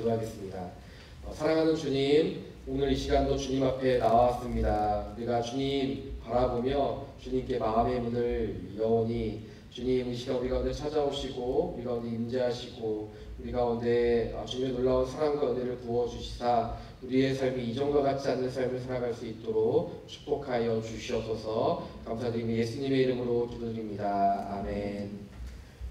기도하겠습니다. 사랑하는 주님, 오늘 이 시간도 주님 앞에 나왔습니다. 우리가 주님 바라보며 주님께 마음의 문을 여오니 주님 이 시간 우리 가운데 찾아오시고 우리 가운데 임재하시고 우리 가운데 주님의 놀라운 사랑과 은혜를 부어주시사 우리의 삶이 이전과 같지 않는 삶을 살아갈 수 있도록 축복하여 주시옵소서. 감사드리며 예수님의 이름으로 기도드립니다. 아멘.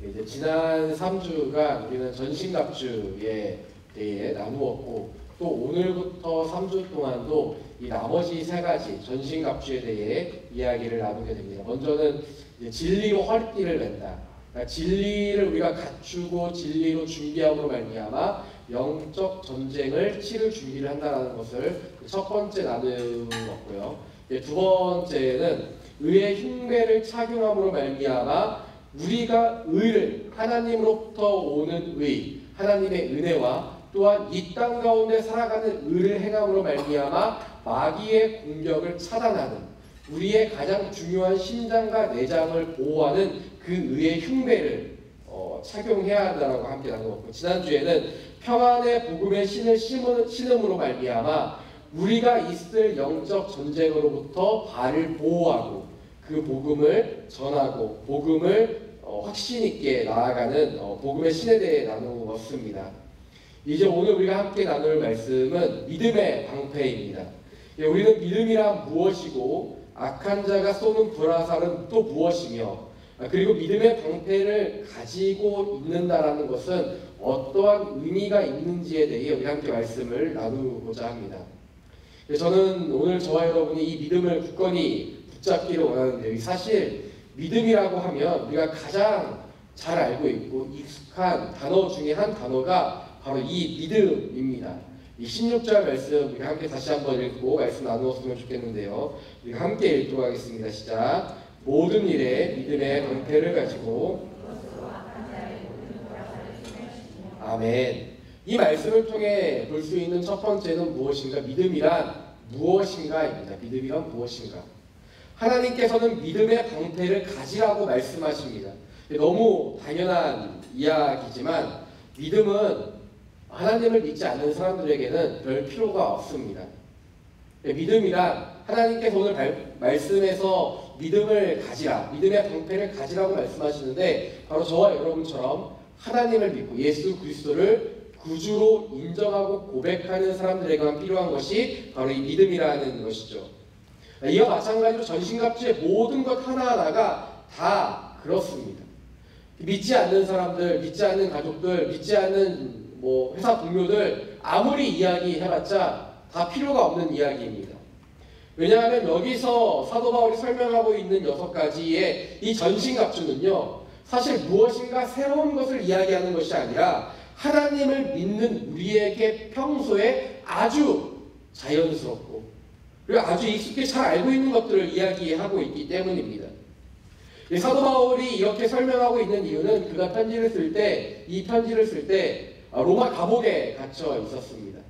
이제 지난 3주간 우리는 전신갑주에 대해 나누었고 또 오늘부터 3주 동안도 이 나머지 세 가지 전신갑주에 대해 이야기를 나누게 됩니다. 먼저는 진리로 허리띠를 맨다. 그러니까 진리를 우리가 갖추고 진리로 준비함으로 말미암아 영적 전쟁을 치를 준비를 한다는 것을 첫 번째 나누었고요. 두 번째는 의의 흉배를 착용함으로 말미암아 우리가 의를 하나님으로부터 오는 의, 하나님의 은혜와 또한 이 땅 가운데 살아가는 의를 행함으로 말미암아 마귀의 공격을 차단하는 우리의 가장 중요한 심장과 내장을 보호하는 그 의의 흉배를 착용해야 한다고 함께 나누었고, 지난주에는 평안의 복음의 신을 신음으로 말미암아 우리가 있을 영적 전쟁으로부터 발을 보호하고 그 복음을 전하고 복음을 확신 있게 나아가는 복음의 신에 대해 나누었습니다. 이제 오늘 우리가 함께 나눌 말씀은 믿음의 방패입니다. 우리는 믿음이란 무엇이고 악한 자가 쏘는 불화살은 또 무엇이며 그리고 믿음의 방패를 가지고 있는다라는 것은 어떠한 의미가 있는지에 대해 우리 함께 말씀을 나누고자 합니다. 저는 오늘 저와 여러분이 이 믿음을 굳건히 붙잡기를 원하는데요. 사실 믿음이라고 하면 우리가 가장 잘 알고 있고 익숙한 단어 중에 한 단어가 바로 이 믿음입니다. 이 16절 말씀 우리가 함께 다시 한번 읽고 말씀 나누었으면 좋겠는데요. 우리가 함께 읽도록 하겠습니다. 시작. 모든 일에 믿음의 방패를 가지고 아멘. 이 말씀을 통해 볼 수 있는 첫 번째는 무엇인가? 믿음이란 무엇인가입니다. 믿음이란 무엇인가? 하나님께서는 믿음의 방패를 가지라고 말씀하십니다. 너무 당연한 이야기지만 믿음은 하나님을 믿지 않는 사람들에게는 별 필요가 없습니다. 믿음이란 하나님께서 오늘 말씀에서 믿음을 가지라, 믿음의 방패를 가지라고 말씀하시는데 바로 저와 여러분처럼 하나님을 믿고 예수 그리스도를 구주로 인정하고 고백하는 사람들에게만 필요한 것이 바로 이 믿음이라는 것이죠. 이와 마찬가지로 전신갑주의 모든 것 하나하나가 다 그렇습니다. 믿지 않는 사람들, 믿지 않는 가족들, 믿지 않는 회사 동료들 아무리 이야기해봤자 다 필요가 없는 이야기입니다. 왜냐하면 여기서 사도 바울이 설명하고 있는 6가지의 이 전신갑주는요, 사실 무엇인가 새로운 것을 이야기하는 것이 아니라 하나님을 믿는 우리에게 평소에 아주 자연스럽고 그리고 아주 익숙히 잘 알고 있는 것들을 이야기하고 있기 때문입니다. 사도 바울이 이렇게 설명하고 있는 이유는 그가 편지를 쓸 때, 이 편지를 쓸 때 로마 감옥에 갇혀 있었습니다.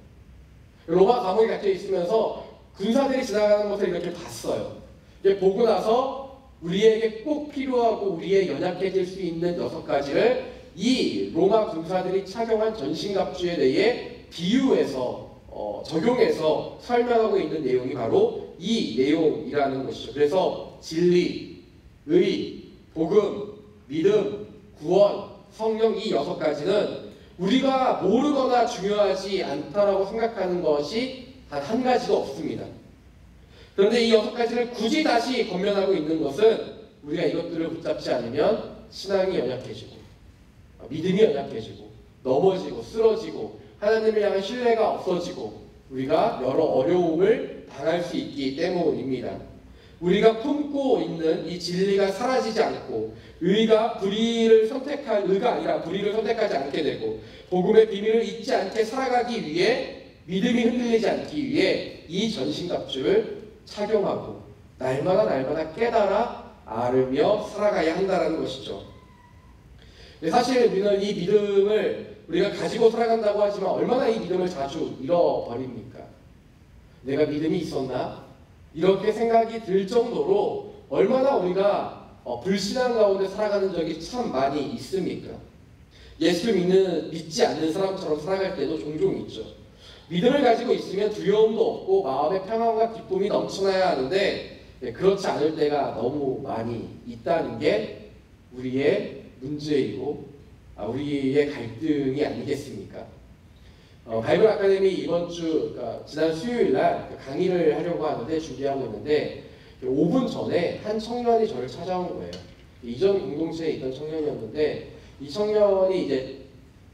로마 감옥에 갇혀 있으면서 군사들이 지나가는 것을 이렇게 봤어요. 보고 나서 우리에게 꼭 필요하고 우리의 연약해질 수 있는 6가지를 이 로마 군사들이 착용한 전신갑주에 대해 비유해서 적용해서 설명하고 있는 내용이 바로 이 내용이라는 것이죠. 그래서 진리, 의, 복음, 믿음, 구원, 성령 이 6가지는 우리가 모르거나 중요하지 않다라고 생각하는 것이 단 한 가지도 없습니다. 그런데 이 6가지를 굳이 다시 권면하고 있는 것은 우리가 이것들을 붙잡지 않으면 신앙이 연약해지고 믿음이 연약해지고 넘어지고 쓰러지고 하나님을 향한 신뢰가 없어지고 우리가 여러 어려움을 당할 수 있기 때문입니다. 우리가 품고 있는 이 진리가 사라지지 않고 의가 아니라 불의를 선택하지 않게 되고 복음의 비밀을 잊지 않게 살아가기 위해 믿음이 흔들리지 않기 위해 이 전신갑주를 착용하고 날마다 깨달아 알으며 살아가야 한다는 것이죠. 사실 우리는 이 믿음을 우리가 가지고 살아간다고 하지만 얼마나 이 믿음을 자주 잃어버립니까? 내가 믿음이 있었나? 이렇게 생각이 들 정도로 얼마나 우리가 불신앙 가운데 살아가는 적이 참 많이 있습니까? 예수를 믿지 않는 사람처럼 살아갈 때도 종종 있죠. 믿음을 가지고 있으면 두려움도 없고 마음의 평안과 기쁨이 넘쳐나야 하는데 그렇지 않을 때가 너무 많이 있다는 게 우리의 문제이고 우리의 갈등이 아니겠습니까? 바이블 아카데미 이번 주 그러니까 지난 수요일 날 강의를 하려고 하는데 준비하고 있는데 5분 전에 한 청년이 저를 찾아온 거예요. 이전 공동체에 있던 청년이었는데 이 청년이 이제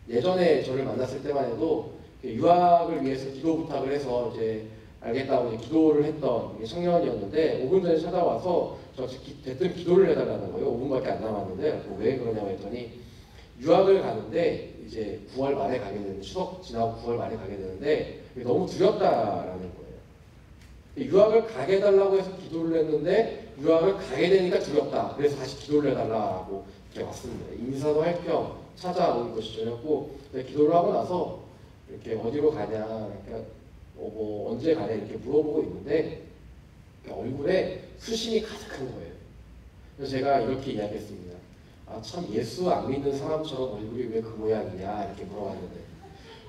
예전에 저를 만났을 때만 해도 유학을 위해서 기도 부탁을 해서 이제 알겠다고 이제 기도를 했던 청년이었는데 5분 전에 찾아와서 저 대뜸 기도를 해달라는 거예요. 5분밖에 안 남았는데 왜 그러냐고 했더니 유학을 가는데 이제 9월 말에 가게 되는데 추석 지나고 9월 말에 가게 되는데 너무 두렵다라는 거예요. 유학을 가게 해달라고 해서 기도를 했는데 유학을 가게 되니까 두렵다. 그래서 다시 기도를 해달라고 이렇게 왔습니다. 인사도 할 겸 찾아온 것이 저였고 기도를 하고 나서 이렇게 어디로 가냐, 그러니까 뭐 언제 가냐 이렇게 물어보고 있는데 얼굴에 수심이 가득한 거예요. 그래서 제가 이렇게 이야기했습니다. 참 예수 안 믿는 사람처럼 얼굴이 왜 그 모양이냐 이렇게 물어봤는데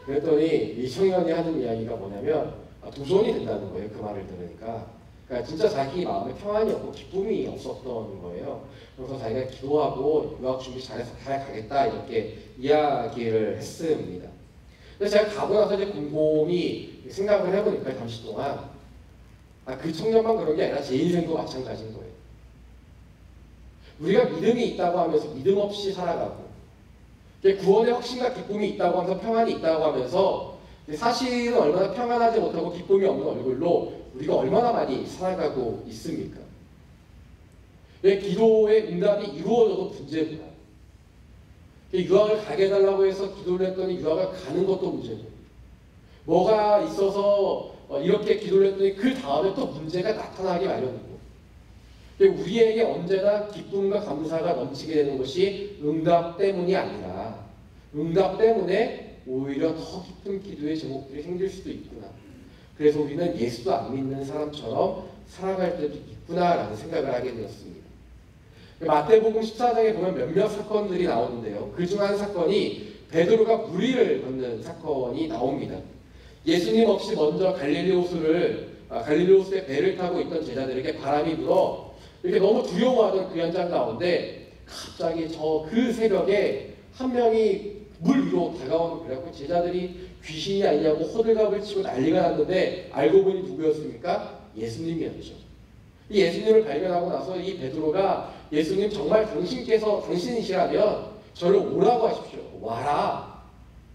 그랬더니 이 청년이 하는 이야기가 뭐냐면 도전이 된다는 거예요. 그 말을 들으니까. 그러니까 진짜 자기 마음에 평안이 없고 기쁨이 없었던 거예요. 그래서 자기가 기도하고 유학 준비 잘해서 잘 가겠다 이렇게 이야기를 했습니다. 근데 제가 가고 나서 이제 곰곰이 생각을 해보니까 잠시 동안 그 청년만 그런 게 아니라 제 인생도 마찬가지인 거예요. 우리가 믿음이 있다고 하면서 믿음 없이 살아가고 구원의 확신과 기쁨이 있다고 하면서 평안이 있다고 하면서 사실은 얼마나 평안하지 못하고 기쁨이 없는 얼굴로 우리가 얼마나 많이 살아가고 있습니까? 기도의 응답이 이루어져도 문제구나. 유학을 가게 해달라고 해서 기도를 했더니 유학을 가는 것도 문제고 뭐가 있어서 이렇게 기도를 했더니 그 다음에 또 문제가 나타나기 마련이고 우리에게 언제나 기쁨과 감사가 넘치게 되는 것이 응답 때문이 아니라 응답 때문에 오히려 더 깊은 기도의 제목들이 생길 수도 있구나. 그래서 우리는 예수도 안 믿는 사람처럼 살아갈 때도 있구나라는 생각을 하게 되었습니다. 마태복음 14장에 보면 몇몇 사건들이 나오는데요. 그중 한 사건이 베드로가 무리를 걷는 사건이 나옵니다. 예수님 없이 먼저 갈릴리 호수에 배를 타고 있던 제자들에게 바람이 불어 이렇게 너무 두려워하던 그 현장 가운데 갑자기 그 새벽에 한 명이 물 위로 다가오는 그래갖고 제자들이 귀신이 아니냐고 호들갑을 치고 난리가 났는데 알고 보니 누구였습니까? 예수님이었죠. 이 예수님을 발견하고 나서 이 베드로가 예수님 정말 당신이시라면 저를 오라고 하십시오. 와라.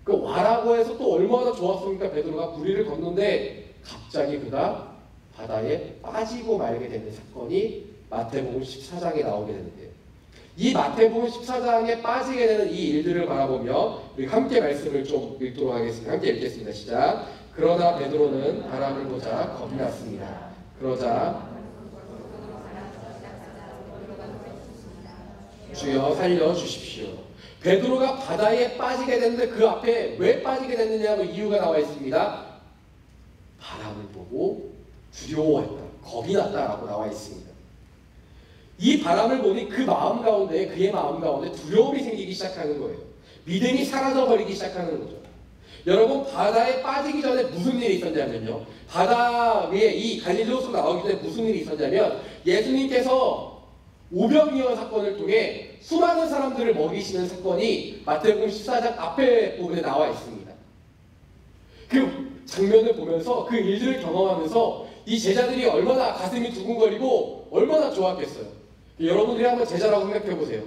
그 와라고 해서 또 얼마나 좋았습니까? 베드로가 무리를 걷는데 갑자기 그가 바다에 빠지고 말게 되는 사건이 마태복음 14장에 나오게 되는데요. 이 마태복음 14장에 빠지게 되는 이 일들을 바라보며 우리 함께 말씀을 좀 읽도록 하겠습니다. 함께 읽겠습니다. 시작. 그러나 베드로는 바람을 보자 겁이 났습니다. 그러자 주여 살려주십시오. 베드로가 바다에 빠지게 됐는데 그 앞에 왜 빠지게 됐느냐고 이유가 나와 있습니다. 바람을 보고 두려워했다. 겁이 났다라고 나와 있습니다. 이 바람을 보니 그의 마음 가운데 두려움이 생기기 시작하는 거예요. 믿음이 사라져버리기 시작하는 거죠. 여러분 바다에 빠지기 전에 무슨 일이 있었냐면요. 바다 위에 이 갈릴리 호수 나오기 전에 무슨 일이 있었냐면 예수님께서 오병이어 사건을 통해 수많은 사람들을 먹이시는 사건이 마태복음 14장 앞에 부분에 나와 있습니다. 그 장면을 보면서 그 일들을 경험하면서 이 제자들이 얼마나 가슴이 두근거리고 얼마나 좋았겠어요. 여러분들이 한번 제자라고 생각해 보세요.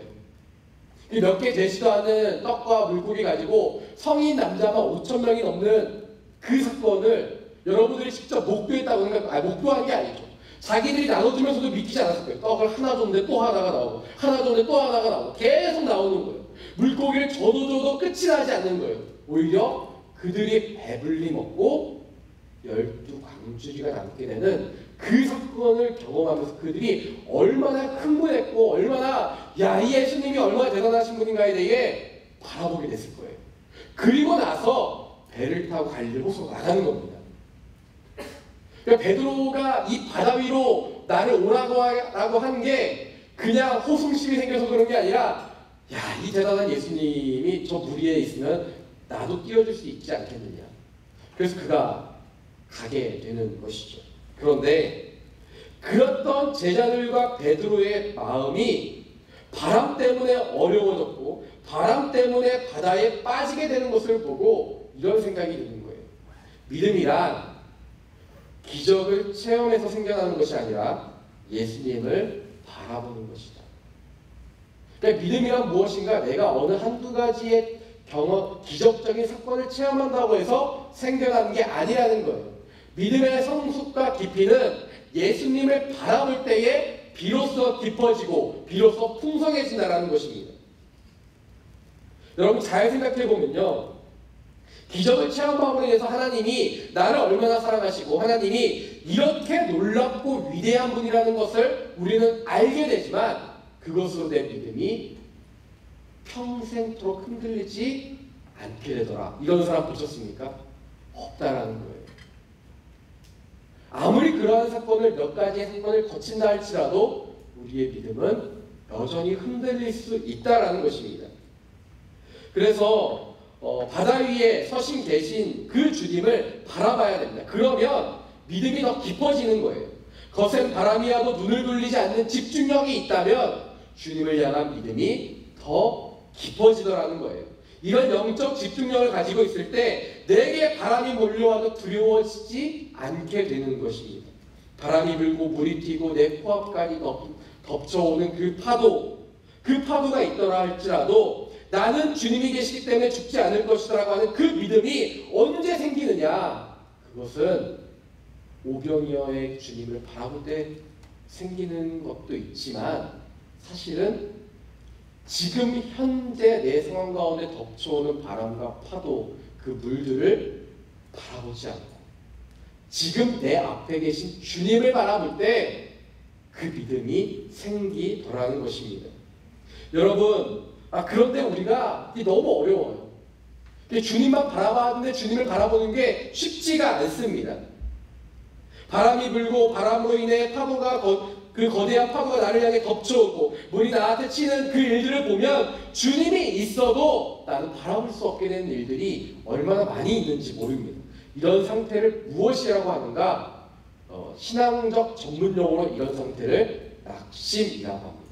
몇 개 되지도 않은 떡과 물고기 가지고 성인 남자만 5,000명이 넘는 그 사건을 여러분들이 직접 목도했다고 목도한 게 아니죠. 자기들이 나눠주면서도 믿기지 않았을 거예요. 떡을 하나 줬는데 또 하나가 나오고 하나 줬는데 또 하나가 나오고 계속 나오는 거예요. 물고기를 줘도 끝이 나지 않는 거예요. 오히려 그들이 배불리 먹고 12광주리가 남게 되는 그 사건을 경험하면서 그들이 얼마나 흥분했고 얼마나 이 예수님이 얼마나 대단하신 분인가에 대해 바라보게 됐을 거예요. 그리고 나서 배를 타고 갈릴리 호수로 나가는 겁니다. 그러니까 베드로가 이 바다 위로 나를 오라고 한 게 그냥 호승심이 생겨서 그런 게 아니라 야, 이 대단한 예수님이 저 무리에 있으면 나도 뛰어줄 수 있지 않겠느냐. 그래서 그가 가게 되는 것이죠. 그런데 그랬던 제자들과 베드로의 마음이 바람 때문에 어려워졌고 바람 때문에 바다에 빠지게 되는 것을 보고 이런 생각이 드는 거예요. 믿음이란 기적을 체험해서 생겨나는 것이 아니라 예수님을 바라보는 것이다. 그러니까 믿음이란 무엇인가? 내가 어느 한두 가지의 기적적인 사건을 체험한다고 해서 생겨나는 게 아니라는 거예요. 믿음의 성숙과 깊이는 예수님을 바라볼 때에 비로소 깊어지고 비로소 풍성해진다는 것입니다. 여러분 잘 생각해 보면요, 기적을 체험함으로 인해서 하나님이 나를 얼마나 사랑하시고 하나님이 이렇게 놀랍고 위대한 분이라는 것을 우리는 알게 되지만 그것으로 내 믿음이 평생토록 흔들리지 않게 되더라. 이런 사람 보셨습니까? 없다라는 거예요. 아무리 그러한 사건을 몇 가지의 사건을 거친다 할지라도 우리의 믿음은 여전히 흔들릴 수 있다라는 것입니다. 그래서 바다 위에 서신 계신 그 주님을 바라봐야 됩니다. 그러면 믿음이 더 깊어지는 거예요. 거센 바람이 와도 눈을 돌리지 않는 집중력이 있다면 주님을 향한 믿음이 더 깊어지더라는 거예요. 이런 영적 집중력을 가지고 있을 때 내게 바람이 몰려와도 두려워지지 않게 되는 것입니다. 바람이 불고 물이 튀고 내 코앞까지 덮쳐오는 그 파도가 있더라 할지라도 나는 주님이 계시기 때문에 죽지 않을 것이라고 하는 그 믿음이 언제 생기느냐? 그것은 오병이어의 주님을 바라볼 때 생기는 것도 있지만 사실은 지금 현재 내 상황 가운데 덮쳐오는 바람과 파도 그 물들을 바라보지 않고 지금 내 앞에 계신 주님을 바라볼 때 그 믿음이 생기더라는 것입니다. 여러분, 그런데 우리가 너무 어려워요. 주님만 바라봤는데 주님을 바라보는 게 쉽지가 않습니다. 바람이 불고 바람으로 인해 그 거대한 파도가 나를 향해 덮쳐오고 물이 나한테 치는 그 일들을 보면 주님이 있어도 나는 바라볼 수 없게 되는 일들이 얼마나 많이 있는지 모릅니다. 이런 상태를 무엇이라고 하는가? 신앙적 전문용어로 이런 상태를 낙심이라고 합니다.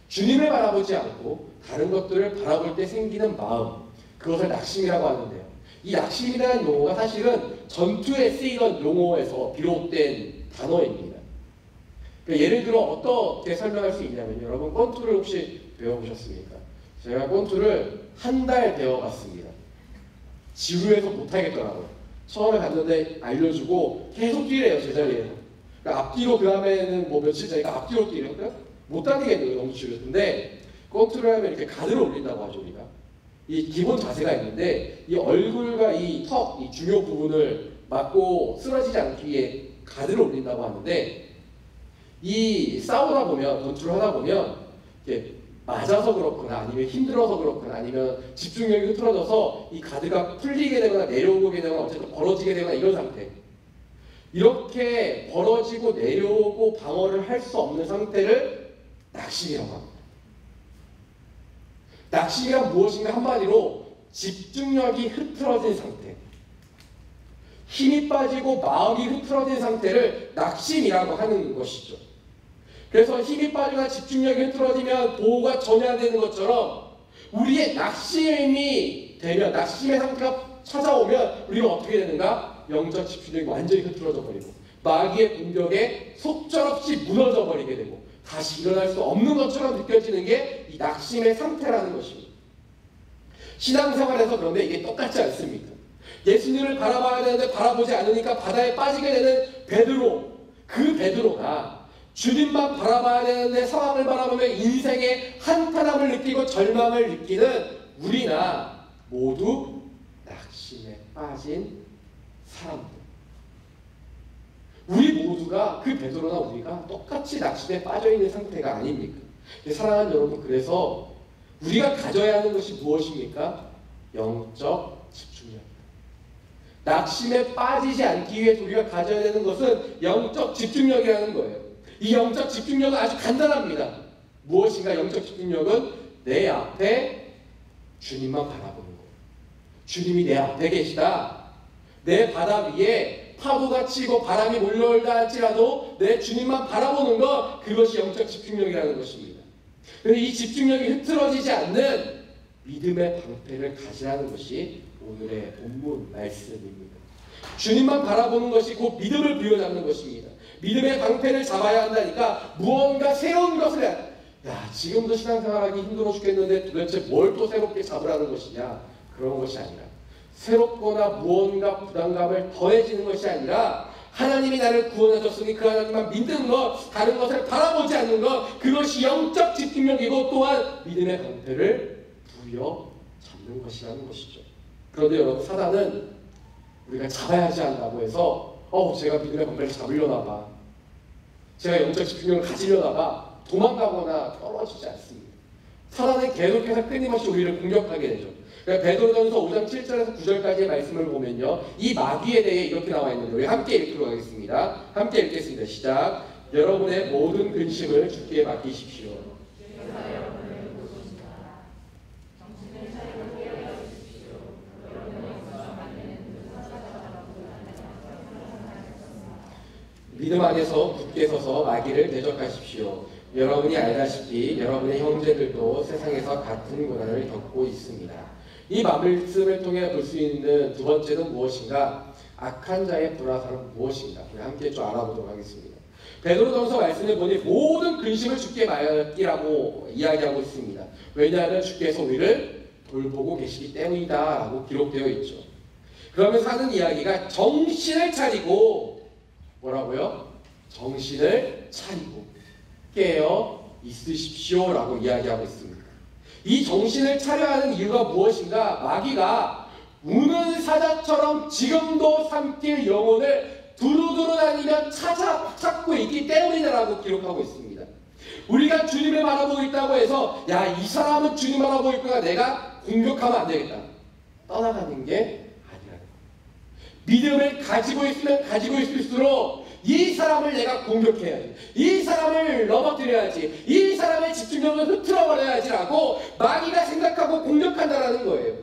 주님을 바라보지 않고 다른 것들을 바라볼 때 생기는 마음, 그것을 낙심이라고 하는데요. 이 낙심이라는 용어가 사실은 전투에 쓰이던 용어에서 비롯된 단어입니다. 그러니까 예를 들어 어떻게 설명할 수 있냐면 여러분 권투를 혹시 배워보셨습니까? 제가 권투를 한 달 배워봤습니다. 지루해서 못하겠더라고요. 처음에 갔는데 알려주고 계속 뛰래요, 제자리에서. 그러니까 앞뒤로 그 다음에는 며칠 전이니까 앞뒤로 뛰래요. 못 다니겠는 너무 지루했는데 권투를 하면 이렇게 가드를 올린다고 하죠. 우리가 이 기본 자세가 있는데 이 얼굴과 이 턱, 이 중요 부분을 막고 쓰러지지 않기 위해 가드를 올린다고 하는데 이 싸우다 보면 권투를 하다 보면 이렇게 맞아서 그렇거나 아니면 힘들어서 그렇거나 아니면 집중력이 흐트러져서 이 가드가 풀리게 되거나 내려오게 되거나 어쨌든 벌어지게 되거나 이런 상태, 이렇게 벌어지고 내려오고 방어를 할 수 없는 상태를 낙심이라고 합니다. 낙심이란 무엇인가? 한마디로 집중력이 흐트러진 상태, 힘이 빠지고 마음이 흐트러진 상태를 낙심이라고 하는 것이죠. 그래서 힘이 빠지거나 집중력이 흐트러지면 보호가 전혀 안 되는 것처럼 우리의 낙심이 되면, 낙심의 상태가 찾아오면 우리는 어떻게 되는가? 영적 집중력이 완전히 흐트러져 버리고 마귀의 공격에 속절없이 무너져 버리게 되고 다시 일어날 수 없는 것처럼 느껴지는 게 이 낙심의 상태라는 것입니다. 신앙생활에서 그런데 이게 똑같지 않습니다. 예수님을 바라봐야 되는데 바라보지 않으니까 바다에 빠지게 되는 베드로, 그 베드로가 주님만 바라봐야 되는데 상황을 바라보며 인생의 한탄함을 느끼고 절망을 느끼는 우리나 모두 낙심에 빠진 사람들. 우리 모두가 그 베드로나 우리가 똑같이 낙심에 빠져있는 상태가 아닙니까? 사랑하는 여러분, 그래서 우리가 가져야 하는 것이 무엇입니까? 영적 집중력입니다. 낙심에 빠지지 않기 위해 우리가 가져야 되는 것은 영적 집중력이라는 거예요. 이 영적 집중력은 아주 간단합니다. 무엇인가? 영적 집중력은 내 앞에 주님만 바라보는 거. 주님이 내 앞에 계시다. 내 바다 위에 파도가 치고 바람이 몰려올다 할지라도 내 주님만 바라보는 것, 그것이 영적 집중력이라는 것입니다. 그래서 이 집중력이 흐트러지지 않는 믿음의 방패를 가지라는 것이 오늘의 본문 말씀입니다. 주님만 바라보는 것이 곧 믿음을 부여잡는 것입니다. 믿음의 방패를 잡아야 한다니까 무언가 새로운 것을 해야, 야, 지금도 신앙생활하기 힘들어 죽겠는데 도대체 뭘 또 새롭게 잡으라는 것이냐, 그런 것이 아니라 새롭거나 무언가 부담감을 더해지는 것이 아니라 하나님이 나를 구원하셨으니 그 하나님만 믿는 것, 다른 것을 바라보지 않는 것, 그것이 영적 집중력이고 또한 믿음의 방패를 부여잡는 것이라는 것이죠. 그런데 여러분, 사단은 우리가 잡아야 하지 않다고 해서 제가 믿음의 방패를 잡으려나 봐, 제가 영적 집중력을 가지려나 봐 도망가거나 떨어지지 않습니다. 사단은 계속해서 끊임없이 우리를 공격하게 되죠. 그러니까 베드로전서 5장 7절에서 9절까지의 말씀을 보면요, 이 마귀에 대해 이렇게 나와 있는데 우리 함께 읽도록 하겠습니다. 함께 읽겠습니다. 시작. 여러분의 모든 근심을 주께 맡기십시오. 믿음 안에서 굳게 서서 마귀를 대적하십시오. 여러분이 알다시피 여러분의 형제들도 세상에서 같은 고난을 겪고 있습니다. 이 말씀을 통해 볼 수 있는 두 번째는 무엇인가? 악한 자의 불화살은 무엇인가? 우리 함께 좀 알아보도록 하겠습니다. 베드로전서 말씀을 보니 모든 근심을 주께 맡기라고 이야기하고 있습니다. 왜냐하면 주께서 우리를 돌보고 계시기 때문이다 라고 기록되어 있죠. 그러면서 하는 이야기가 정신을 차리고, 뭐라고요? 정신을 차리고 깨어 있으십시오 라고 이야기하고 있습니다. 이 정신을 차려야 하는 이유가 무엇인가? 마귀가 우는 사자처럼 지금도 삼킬 영혼을 두루두루 다니며 찾고 있기 때문이다라고 기록하고 있습니다. 우리가 주님을 바라보고 있다고 해서 야, 이 사람은 주님 바라보고 있구나, 내가 공격하면 안 되겠다, 떠나가는 게 아니라, 믿음을 가지고 있으면 가지고 있을수록 이 사람을 내가 공격해야지, 이 사람을 넘어뜨려야지, 이 사람의 집중력을 흐트러버려야지라고 마귀가 생각하고 공격한다라는 거예요.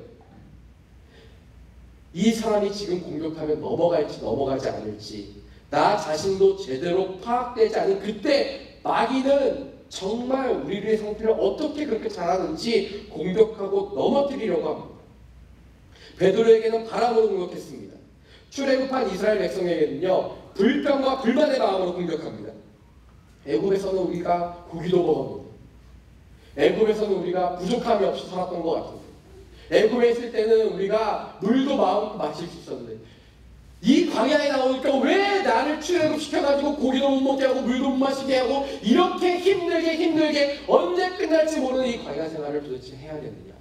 이 사람이 지금 공격하면 넘어갈지 넘어가지 않을지 나 자신도 제대로 파악되지 않은 그때 마귀는 정말 우리의 상태를 어떻게 그렇게 잘하는지 공격하고 넘어뜨리려고 합니다. 베드로에게는 바람으로 공격했습니다. 출애굽한 이스라엘 백성에게는요, 불평과 불만의 마음으로 공격합니다. 애굽에서는 우리가 고기도 먹었는데, 애굽에서는 우리가 부족함이 없이 살았던 것 같은데, 애굽에 있을 때는 우리가 물도 마음껏 마실 수 있었는데, 이 광야에 나오니까 왜 나를 출애굽시켜가지고 고기도 못 먹게 하고 물도 못 마시게 하고 이렇게 힘들게 언제 끝날지 모르는 이 광야 생활을 도대체 해야 되느냐.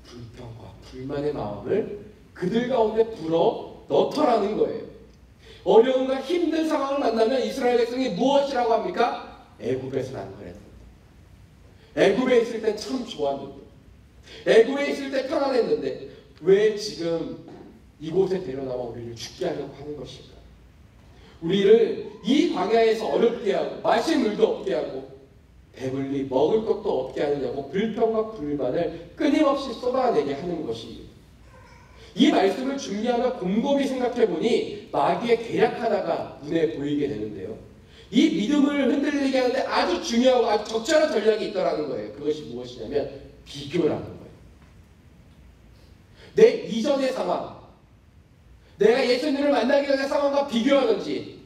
불평과 불만의 마음을 그들 가운데 불어 넣더라는 거예요. 어려움과 힘든 상황을 만나면 이스라엘 백성이 무엇이라고 합니까? 애굽에서는 안 그랬는데, 애굽에 있을 땐 참 좋았는데, 애굽에 있을 때 편안했는데 왜 지금 이곳에 데려나와 우리를 죽게 하려고 하는 것일까? 우리를 이 광야에서 어렵게 하고 마실 물도 없게 하고 배불리 먹을 것도 없게 하느냐고 불평과 불만을 끊임없이 쏟아내게 하는 것이에요. 이 말씀을 준비하며 곰곰이 생각해보니 마귀의 계략 하나가 눈에 보이게 되는데요, 이 믿음을 흔들리게 하는데 아주 중요하고 아주 적절한 전략이 있다는 거예요. 그것이 무엇이냐면 비교라는 거예요. 내 이전의 상황, 내가 예수님을 만나기 전의 상황과 비교하든지,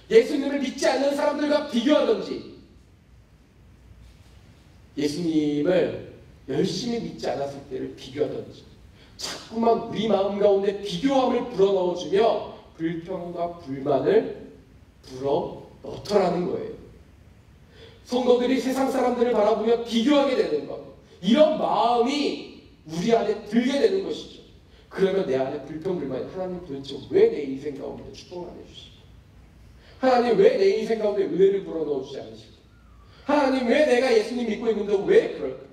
예수님을 믿지 않는 사람들과 비교하든지, 예수님을 열심히 믿지 않았을 때를 비교하든지, 자꾸만 우리 마음 가운데 비교함을 불어넣어주며 불평과 불만을 불어넣더라는 거예요. 성도들이 세상 사람들을 바라보며 비교하게 되는 것, 이런 마음이 우리 안에 들게 되는 것이죠. 그러면 내 안에 불평불만이, 하나님 도대체 왜 내 인생 가운데 축복을 안 해주시고, 하나님 왜 내 인생 가운데 은혜를 불어넣어주지 않으시고, 하나님 왜 내가 예수님 믿고 있는데 왜 그럴까?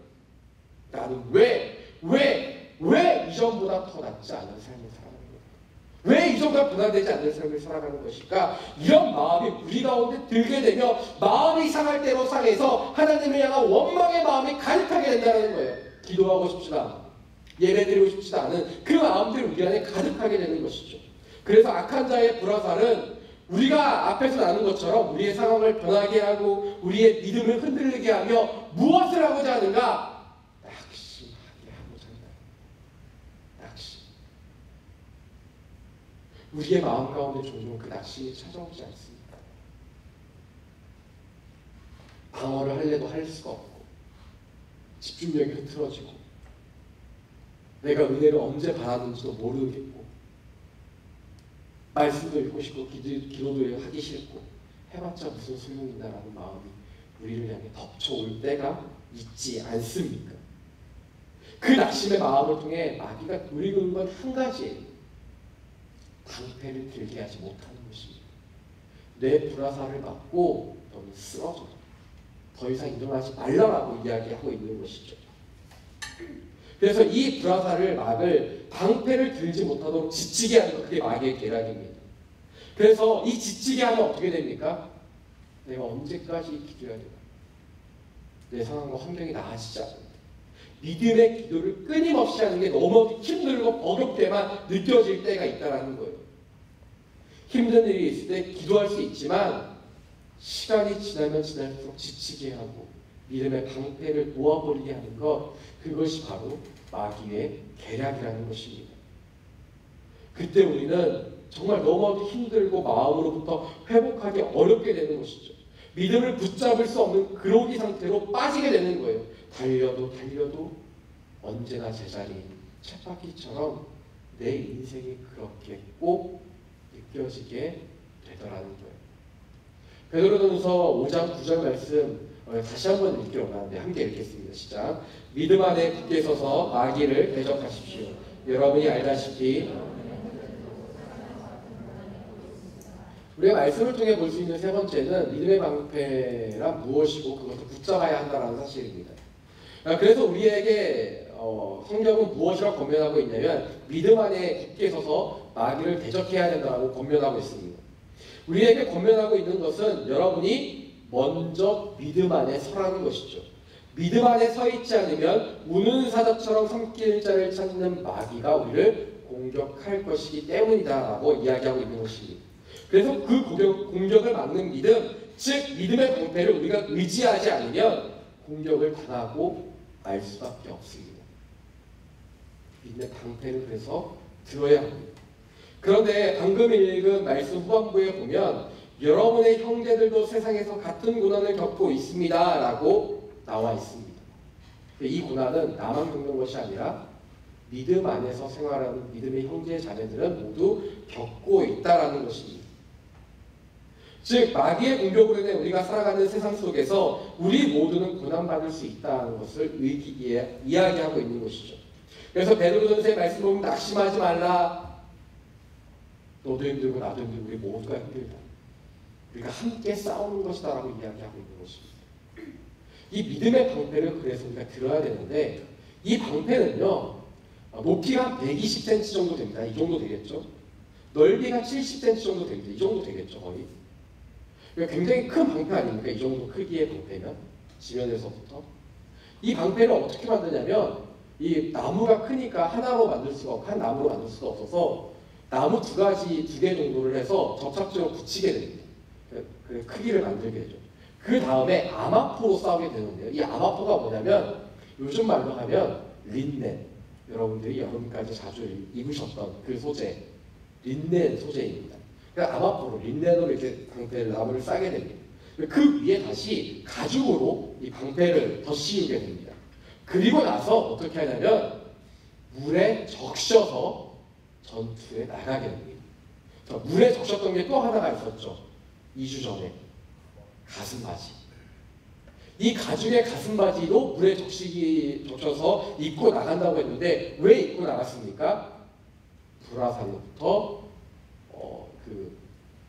나는 왜 이전보다 더 낫지 않은 삶을 살아가는 거야? 왜 이 정도가 변화되지 않는 삶을 살아가는 것일까? 이런 마음이 우리 가운데 들게 되며 마음이 상할 대로 상해서 하나님을 향한 원망의 마음이 가득하게 된다는 거예요. 기도하고 싶지도 않고 예배드리고 싶지도 않은 그 마음들이 우리 안에 가득하게 되는 것이죠. 그래서 악한 자의 불화살은 우리가 앞에서 나눈 것처럼 우리의 상황을 변하게 하고 우리의 믿음을 흔들리게 하며 무엇을 하고자 하는가? 낙심하게 하고자 한다. 낙심. 우리의 마음 가운데 종종 그 낙심이 찾아오지 않습니까? 방어를 하려도 할 수가 없고 집중력이 흐트러지고 내가 은혜를 언제 받았는지도 모르겠고 말씀도 읽고 싶고 기도도 하기 싫고 해봤자 무슨 소용인다라는 마음이 우리를 향해 덮쳐올 때가 있지 않습니까? 그 낙심의 마음을 통해 마귀가 노리고 있는 건 한 가지예요. 방패를 들게 하지 못하는 것입니다. 내 불화살을 맞고 너는 쓰러져. 더 이상 일어나지 말라라고 이야기하고 있는 것이죠. 그래서 이 불화살을 막을 방패를 들지 못하도록 지치게 하는 것, 그게 마귀의 계략입니다. 그래서 이 지치게 하면 어떻게 됩니까? 내가 언제까지 기도해야 되나? 내 상황과 환경이 나아지지 않는다. 믿음의 기도를 끊임없이 하는 게 너무 힘들고 버겁게만 느껴질 때가 있다는 거예요. 힘든 일이 있을 때 기도할 수 있지만 시간이 지나면 지날수록 지치게 하고 믿음의 방패를 놓아버리게 하는 것, 그것이 바로 마귀의 계략이라는 것입니다. 그때 우리는 정말 너무 힘들고 마음으로부터 회복하기 어렵게 되는 것이죠. 믿음을 붙잡을 수 없는 그로기 상태로 빠지게 되는 거예요. 달려도 언제나 제자리인 쳇바퀴처럼 내 인생이 그렇게 꼭 느껴지게 되더라는 거예요. 베드로전서 5장 9절 말씀 다시 한번 읽기로 원하는데 함께 읽겠습니다. 시작. 믿음 안에 굳게 서서 마귀를 대적하십시오. 여러분이 알다시피 우리가 말씀을 통해 볼 수 있는 세 번째는 믿음의 방패란 무엇이고 그것을 붙잡아야 한다는 사실입니다. 그래서 우리에게 성경은 무엇이라고 권면하고 있냐면 믿음 안에 굳게 서서 마귀를 대적해야 된다고 권면하고 있습니다. 우리에게 권면하고 있는 것은 여러분이 먼저 믿음 안에 서라는 것이죠. 믿음 안에 서 있지 않으면 우는 사자처럼 섬길 자를 찾는 마귀가 우리를 공격할 것이기 때문이다라고 이야기하고 있는 것입니다. 그래서 그 공격을 막는 믿음, 즉 믿음의 방패를 우리가 의지하지 않으면 공격을 당하고 말 수밖에 없습니다. 믿음의 방패를 그래서 들어야 합니다. 그런데 방금 읽은 말씀 후반부에 보면 여러분의 형제들도 세상에서 같은 고난을 겪고 있습니다 라고 나와 있습니다. 이 고난은 나만 겪는 것이 아니라 믿음 안에서 생활하는 믿음의 형제 자매들은 모두 겪고 있다라는 것입니다. 즉 마귀의 공격으로 인해 우리가 살아가는 세상 속에서 우리 모두는 고난받을 수 있다는 것을 이야기하고 있는 것이죠. 그래서 베드로전서의 말씀 보면 낙심하지 말라. 너도 힘들고 나도 힘들고 우리 모두가 힘들다. 우리가 함께 싸우는 것이다 라고 이야기하고 있는 것입니다. 이 믿음의 방패를 그래서 우리가 들어야 되는데 이 방패는요 높이가 120cm 정도 됩니다. 이 정도 되겠죠. 넓이가 70cm 정도 됩니다. 이 정도 되겠죠 거의. 굉장히 큰 방패 아닙니까? 이 정도 크기의 방패면 지면에서부터. 이 방패를 어떻게 만드냐면 이 나무가 크니까 하나로 만들 수가 없고 한 나무로 만들 수가 없어서 나무 두 개 정도를 해서 접착제로 붙이게 됩니다. 그 크기를 만들게 되죠. 그 다음에 아마포로 싸우게 되는데요. 이 아마포가 뭐냐면 요즘 말로 하면 린넨, 여러분들이 여름까지 자주 입으셨던 그 소재, 린넨 소재입니다. 그러니까 아마포로 린넨으로 이렇게 방패를 나무를 싸게 됩니다. 그 위에 다시 가죽으로 이 방패를 더 씌우게 됩니다. 그리고 나서 어떻게 하냐면 물에 적셔서 전투에 나가게 됩니다. 물에 적셨던 게 또 하나가 있었죠. 2주 전에 가슴바지. 이 가죽의 가슴바지도 물에 적셔서 입고 나간다고 했는데 왜 입고 나갔습니까? 불화살로부터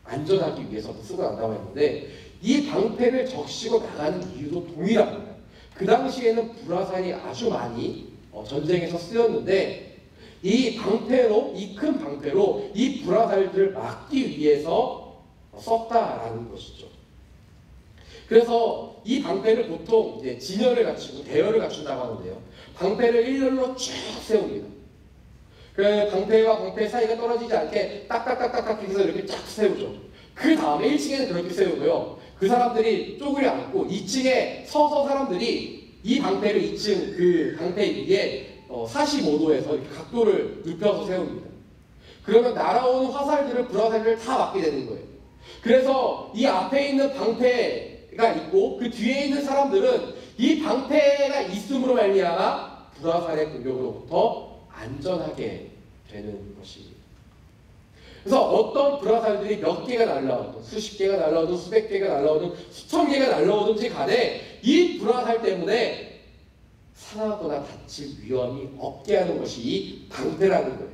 안전하기 위해서 쓰고 난다고 했는데 이 방패를 적시고 나가는 이유도 동일합니다. 그 당시에는 불화살이 아주 많이 전쟁에서 쓰였는데 이 방패로, 이 큰 방패로 이 불화살들을 막기 위해서 썼다라는 것이죠. 그래서 이 방패를 보통 이제 진열을 갖추고 대열을 갖춘다고 하는데요. 방패를 일렬로 쭉 세웁니다. 그 방패와 방패 사이가 떨어지지 않게 딱딱딱딱딱 해서 이렇게 쫙 세우죠. 그 다음에 1층에는 그렇게 세우고요. 그 사람들이 쪼그려 앉고 2층에 서서 사람들이 이 방패를 2층 그 방패 위에 45도에서 이렇게 각도를 눕혀서 세웁니다. 그러면 날아오는 화살들을 불화살들을 다 맞게 되는 거예요. 그래서 이 앞에 있는 방패가 있고 그 뒤에 있는 사람들은 이 방패가 있음으로 말미암아 불화살의 공격으로부터 안전하게 되는 것입니다. 그래서 어떤 불화살들이 몇 개가 날라오든 수십 개가 날라오든 수백 개가 날라오든 수천 개가 날라오든지 간에 이 불화살 때문에 상하거나 다칠 위험이 없게 하는 것이 이 방패라는 거예요.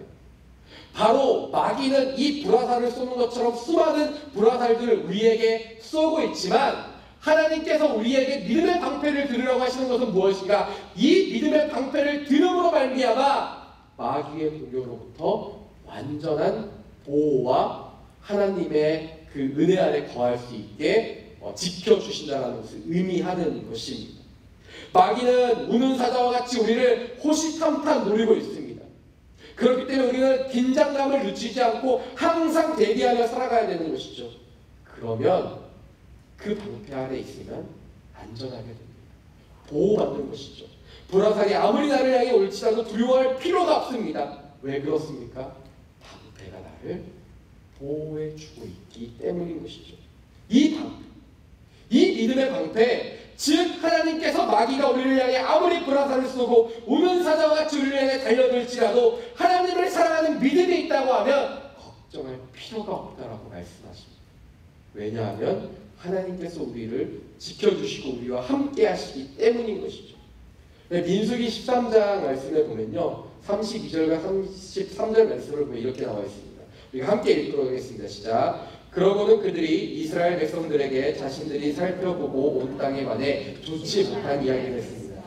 바로 마귀는 이 불화살을 쏘는 것처럼 수많은 불화살들을 우리에게 쏘고 있지만 하나님께서 우리에게 믿음의 방패를 들으라고 하시는 것은 무엇인가? 이 믿음의 방패를 들음으로 말미암아 마귀의 공격으로부터 완전한 보호와 하나님의 그 은혜 아래 거할 수 있게 지켜주신다는 것을 의미하는 것입니다. 마귀는 우는 사자와 같이 우리를 호시탐탐 노리고 있습니다. 그렇기 때문에 우리는 긴장감을 늦추지 않고 항상 대비하며 살아가야 되는 것이죠. 그러면 그 방패 아래 있으면 안전하게 됩니다. 보호받는 것이죠. 불화살이 아무리 나를 향해 올지라도 두려워할 필요가 없습니다. 왜 그렇습니까? 방패가 나를 보호해주고 있기 때문인 것이죠. 이 방패, 이 믿음의 방패, 즉 하나님께서 마귀가 우리를 향해 아무리 불화살을 쏘고 우는 사자와 같이 우리를 향해 달려들지라도 하나님을 사랑하는 믿음이 있다고 하면 걱정할 필요가 없다라고 말씀하십니다. 왜냐하면 하나님께서 우리를 지켜주시고 우리와 함께 하시기 때문인 것이죠. 민수기 13장 말씀에 보면요, 32절과 33절 말씀을 보면 이렇게 나와 있습니다. 우리가 함께 읽도록 하겠습니다. 시작. 그러고는 그들이 이스라엘 백성들에게 자신들이 살펴보고 온 땅에 관해 좋지 못한 이야기를 했습니다.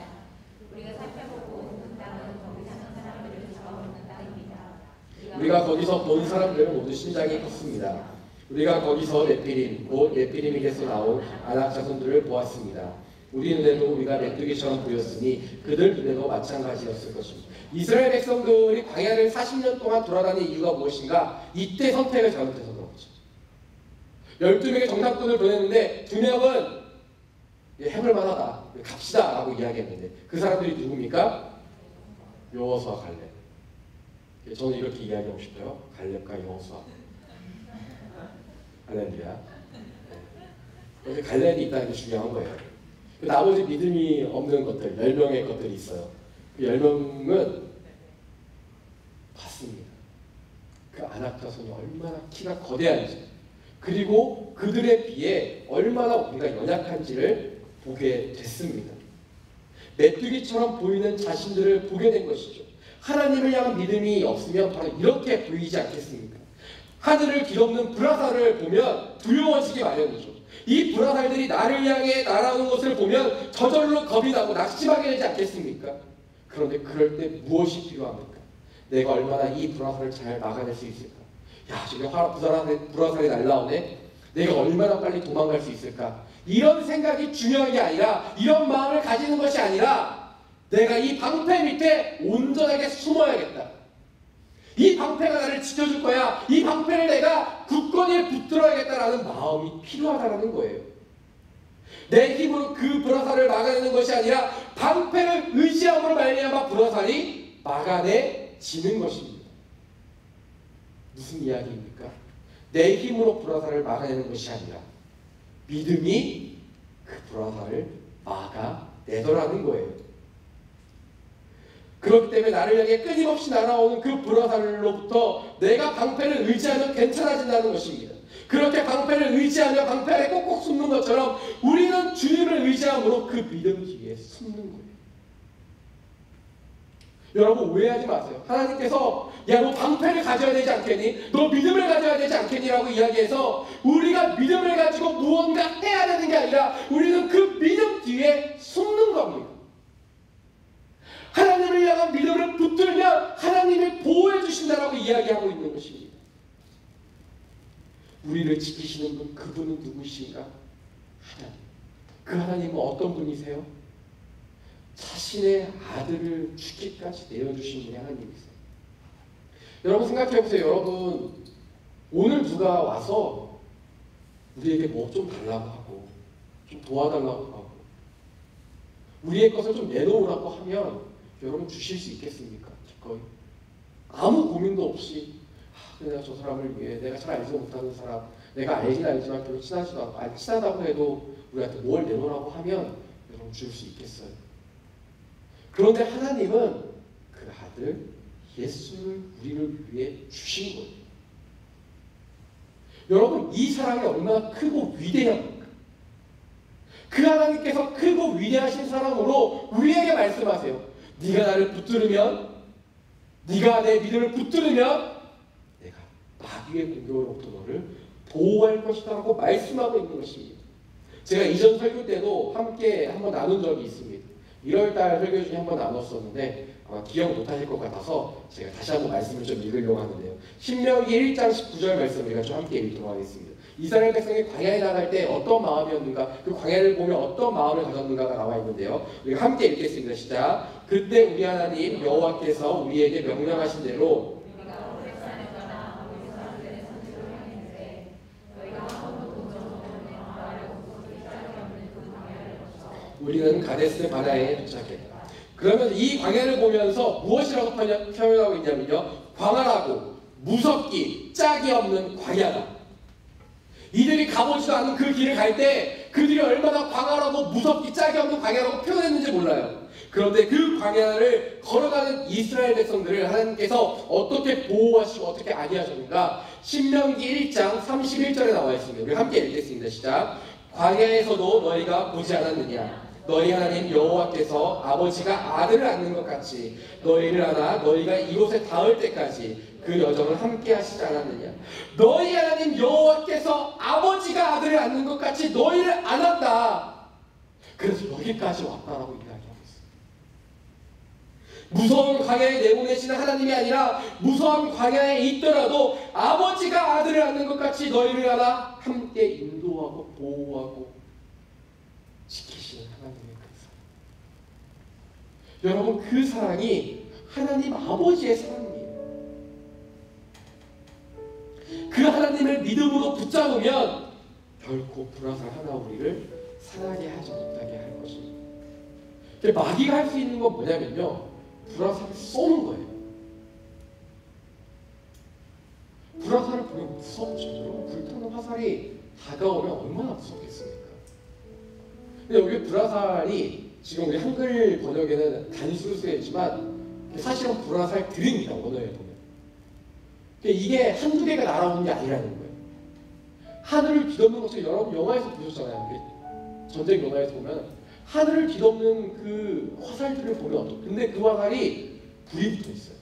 우리가 거기서 본 사람들은 모두 신장이 컸습니다. 우리가 거기서 네피림, 곧 네피림에게서 나온 아낙 자손들을 보았습니다. 우리 눈에도 우리가 메뚜기처럼 보였으니 그들 눈에도 마찬가지였을 것입니다. 이스라엘 백성들이 광야를 40년 동안 돌아다닌 이유가 무엇인가? 이때 선택을 잘못해서 그런 거죠. 12명의 정탐꾼을 보냈는데 2명은 해볼 만하다, 갑시다 라고 이야기했는데 그 사람들이 누굽니까? 여호수아, 갈렙. 저는 이렇게 이야기하고 싶어요. 갈렙과 여호수아. 할렐루야. 그래서 갈렙이 있다는 게 중요한 거예요. 나머지 믿음이 없는 것들, 10명의 것들이 있어요. 그 10명은 봤습니다. 그 아낙 자손이 얼마나 키가 거대한지, 그리고 그들에 비해 얼마나 우리가 연약한지를 보게 됐습니다. 메뚜기처럼 보이는 자신들을 보게 된 것이죠. 하나님을 향한 믿음이 없으면 바로 이렇게 보이지 않겠습니까? 하늘을 뒤덮는 불화살을 보면 두려워지기 마련이죠. 이 불화살들이 나를 향해 날아오는 것을 보면 저절로 겁이 나고 낙심하게 되지 않겠습니까? 그런데 그럴 때 무엇이 필요합니까? 내가 얼마나 이 불화살을 잘 막아낼 수 있을까? 야, 저기 불화살이 날라오네? 내가 얼마나 빨리 도망갈 수 있을까? 이런 생각이 중요한 게 아니라, 이런 마음을 가지는 것이 아니라, 내가 이 방패 밑에 온전하게 숨어야겠다. 이 방패가 나를 지켜줄 거야. 이 방패를 내가 굳건히 붙들어야겠다라는 마음이 필요하다는 거예요. 내 힘으로 그 불화살을 막아내는 것이 아니라 방패를 의지함으로 말미암아 불화살이 막아내지는 것입니다. 무슨 이야기입니까? 내 힘으로 불화살을 막아내는 것이 아니라 믿음이 그 불화살을 막아내더라는 거예요. 그렇기 때문에 나를 향해 끊임없이 날아오는 그 불화살로부터 내가 방패를 의지하면 괜찮아진다는 것입니다. 그렇게 방패를 의지하며 방패 아래 꼭꼭 숨는 것처럼 우리는 주님을 의지함으로 그 믿음 뒤에 숨는 거예요. 여러분 오해하지 마세요. 하나님께서 야, 너 방패를 가져야 되지 않겠니? 너 믿음을 가져야 되지 않겠니? 라고 이야기해서 우리가 믿음을 가지고 무언가 해야 되는 게 아니라 우리는 그 믿음 뒤에 숨는 겁니다. 하나님을 향한 믿음을 붙들면 하나님이 그분은 누구신가? 하나님. 그 하나님은 어떤 분이세요? 자신의 아들을 죽기까지 내어주신 분이 하나님이세요. 여러분 생각해보세요. 여러분 오늘 누가 와서 우리에게 뭐 좀 달라고 하고 좀 도와달라고 하고 우리의 것을 좀 내놓으라고 하면 여러분 주실 수 있겠습니까? 기꺼이? 아무 고민도 없이 내가 저 사람을 위해 내가 잘 알지 못하는 사람 내가 알긴 알지만 별로 친하지도 않고 아니 친하다고 해도 우리한테 뭘 내놓으라고 하면 여러분 줄 수 있겠어요? 그런데 하나님은 그 아들 예수를 우리를 위해 주신 거예요. 여러분 이 사랑이 얼마나 크고 위대합니까? 그 하나님께서 크고 위대하신 사랑으로 우리에게 말씀하세요. 네가 나를 붙들으면 네가 내 믿음을 붙들으면 내가 마귀의 공격으로부터 너를 보호할 것이다 라고 말씀하고 있는 것입니다. 제가 이전 설교 때도 함께 한번 나눈 적이 있습니다. 1월달 설교 중에 한번 나눴었는데 아마 기억 못하실 것 같아서 제가 다시 한번 말씀을 좀 읽으려고 하는데요. 신명기 1장 19절 말씀 우리가 좀 함께 읽도록 하겠습니다. 이스라엘 백성이 광야에 나갈 때 어떤 마음이었는가, 그 광야를 보며 어떤 마음을 가졌는가가 나와 있는데요. 우리가 함께 읽겠습니다. 시작. 그때 우리 하나님 여호와께서 우리에게 명령하신 대로 우리는 가데스 바나에 도착했다. 그러면 이 광야를 보면서 무엇이라고 표현하고 있냐면요. 광활하고 무섭기 짝이 없는 광야다. 이들이 가보지도 않은 그 길을 갈 때 그들이 얼마나 광활하고 무섭기 짝이 없는 광야라고 표현했는지 몰라요. 그런데 그 광야를 걸어가는 이스라엘 백성들을 하나님께서 어떻게 보호하시고 어떻게 안위하셨는가? 신명기 1장 31절에 나와 있습니다. 우리 함께 읽겠습니다. 시작. 광야에서도 너희가 보지 않았느냐? 너희 하나님 여호와께서 아버지가 아들을 낳는 것 같이 너희를 안아 너희가 이곳에 닿을 때까지 그 여정을 함께 하시지 않았느냐? 너희 하나님 여호와께서 아버지가 아들을 낳는 것 같이 너희를 안았다. 그래서 여기까지 왔다라고 이야기하고 있습니다. 무서운 광야에 내보내시는 하나님이 아니라 무서운 광야에 있더라도 아버지가 아들을 낳는 것 같이 너희를 안아 함께 인도하고 보호하고 지키시는 하나님의 그 사랑. 여러분 그 사랑이 하나님 아버지의 사랑이에요. 그 하나님을 믿음으로 붙잡으면 결코 불화살 하나 우리를 상하게 하지 못하게 할 것입니다. 마귀가 할 수 있는 건 뭐냐면요. 불화살을 쏘는 거예요. 불화살을 보면 무섭죠. 여러분 불타는 화살이 다가오면 얼마나 무섭겠습니까? 근데 여기 불화살이 지금 우리 한글 번역에는 단수로 쓰여 있지만 사실은 불화살들입니다. 언어에 보면. 이게 한두 개가 날아오는 게 아니라는 거예요. 하늘을 뒤덮는 것처럼 여러분 영화에서 보셨잖아요. 전쟁 영화에서 보면 하늘을 뒤덮는 그 화살들을 보면 근데 그 화살이 불이 붙어 있어요.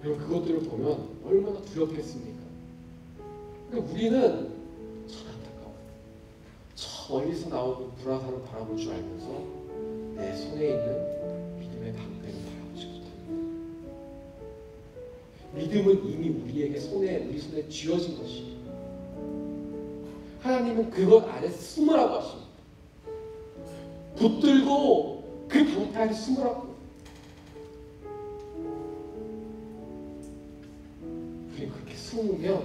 그럼 그것들을 보면 얼마나 두렵겠습니까? 근데 우리는 참 안타까워요. 저 멀리서 나오는 불화살을 바라볼 줄 알면서 내 손에 있는 믿음의 방패를 바라보지 못합니다. 믿음은 이미 우리 손에 쥐어진 것이에요. 하나님은 그것 안에 숨으라고 하십니다. 붙들고 그 방패 안에 숨으라고. 우리 그렇게 숨으면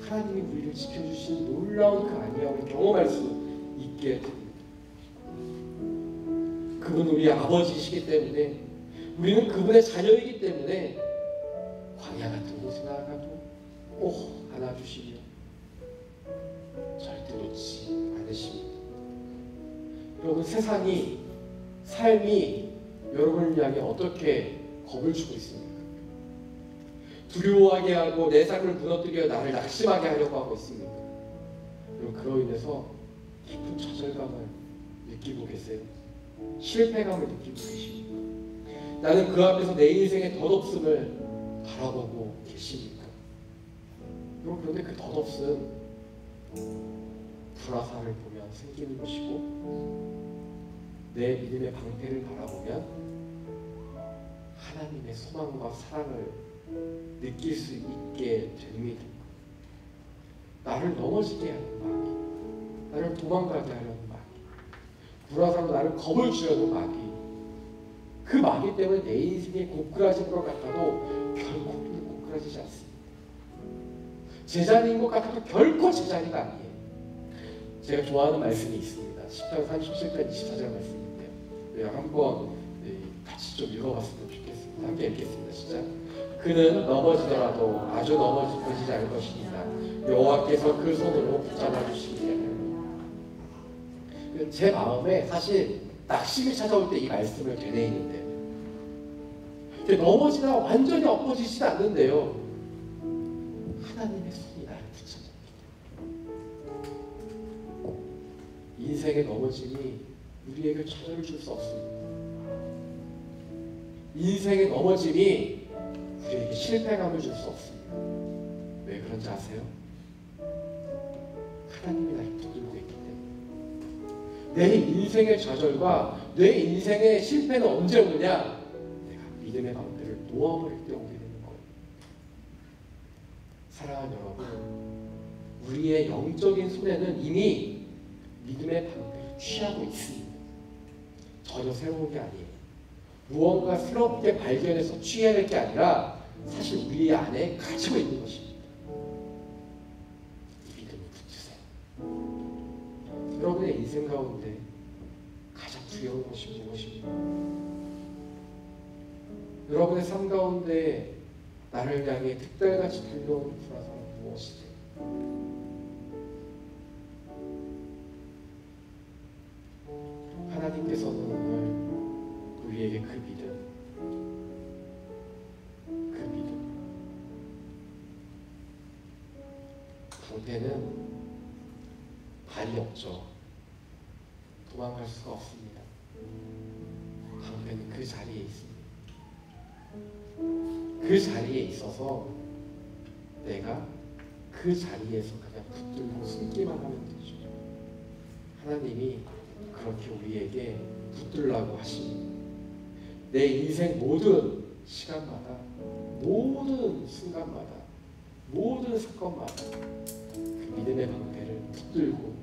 하나님이 우리를 지켜주신 놀라운 그 안위함을 경험할 수 있게 됩니다. 그분은 우리 아버지이시기 때문에 우리는 그분의 자녀이기 때문에 광야 같은 곳에 나가도 꼭 안아주시며 절대 놓지 않으십니다. 여러분 세상이 삶이 여러분을 향해 어떻게 겁을 주고 있습니까? 두려워하게 하고 내 삶을 무너뜨려 나를 낙심하게 하려고 하고 있습니까? 여러분 그로 인해서 깊은 좌절감을 느끼고 계세요? 실패감을 느끼고 계십니까? 나는 그 앞에서 내 인생의 덧없음을 바라보고 계십니까? 여러분 그런데 그 덧없음 불화살을 보면 생기는 것이고 내 믿음의 방패를 바라보면 하나님의 소망과 사랑을 느낄 수 있게 됩니다. 나를 넘어지게 하는 마귀, 나를 도망가게 하려는 마귀, 불화사로 나를 겁을 주려는 마귀, 그 마귀 때문에 내 인생이 고꾸라질 것 같아도 결코 고꾸라지지 않습니다. 제자리인 것 같아도 결코 제자리가 아니에요. 제가 좋아하는 말씀이 있습니다. 10편 37편 24절 말씀인데요. 우리가 한번 같이 좀 읽어봤으면 좋겠습니다. 함께 읽겠습니다. 시작. 그는 넘어지더라도 아주 넘어지지 않을 것이니라. 여호와께서 그 손으로 붙잡아 주시리라. 제 마음에 사실 낙심이 찾아올 때 이 말씀을 되뇌이는데 넘어지나 완전히 엎어지진 않는데요. 하나님의 손이 나를 붙잡습니다. 인생의 넘어짐이 우리에게 좌절을 줄 수 없습니다. 인생의 넘어짐이 우리에게 실패감을 줄 수 없습니다. 왜 그런지 아세요? 하나님이 나를 붙들고 있기 때문에. 내 인생의 좌절과 내 인생의 실패는 언제 오느냐? 내가 믿음의 방패를 놓아버릴 때 오게 되는 거예요. 사랑하는 여러분, 우리의 영적인 손에는 이미 믿음의 방패를 취하고 있습니다. 전혀 새로운 게 아니에요. 무언가 새롭게 발견해서 취해야 될 게 아니라 사실 우리 안에 가지고 있는 것입니다. 이 믿음을 붙으세요. 여러분의 인생 가운데 가장 두려운 것이 무엇입니까? 여러분의 삶 가운데 나를 향해 특별같이 들려오는 불화사는 무엇이세요? 하나님께서는 오늘 우리에게 그 믿음, 방패는 발이 없죠. 도망갈 수가 없습니다. 방패는 그 자리에 있습니다. 그 자리에 있어서 내가 그 자리에서 그냥 붙들고 숨기만 하면 되죠. 하나님이 그렇게 우리에게 붙들라고 하십니다. 내 인생 모든 시간마다, 모든 순간마다, 모든 사건마다 그 믿음의 방패를 붙들고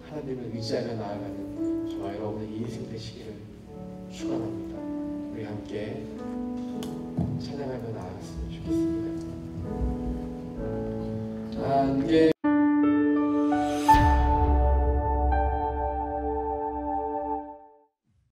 하나님을 의지하며 나아가는 저와 여러분의 인생 되시기를 축원합니다. 우리 함께 찬양하며 나아갔으면 좋겠습니다. 안개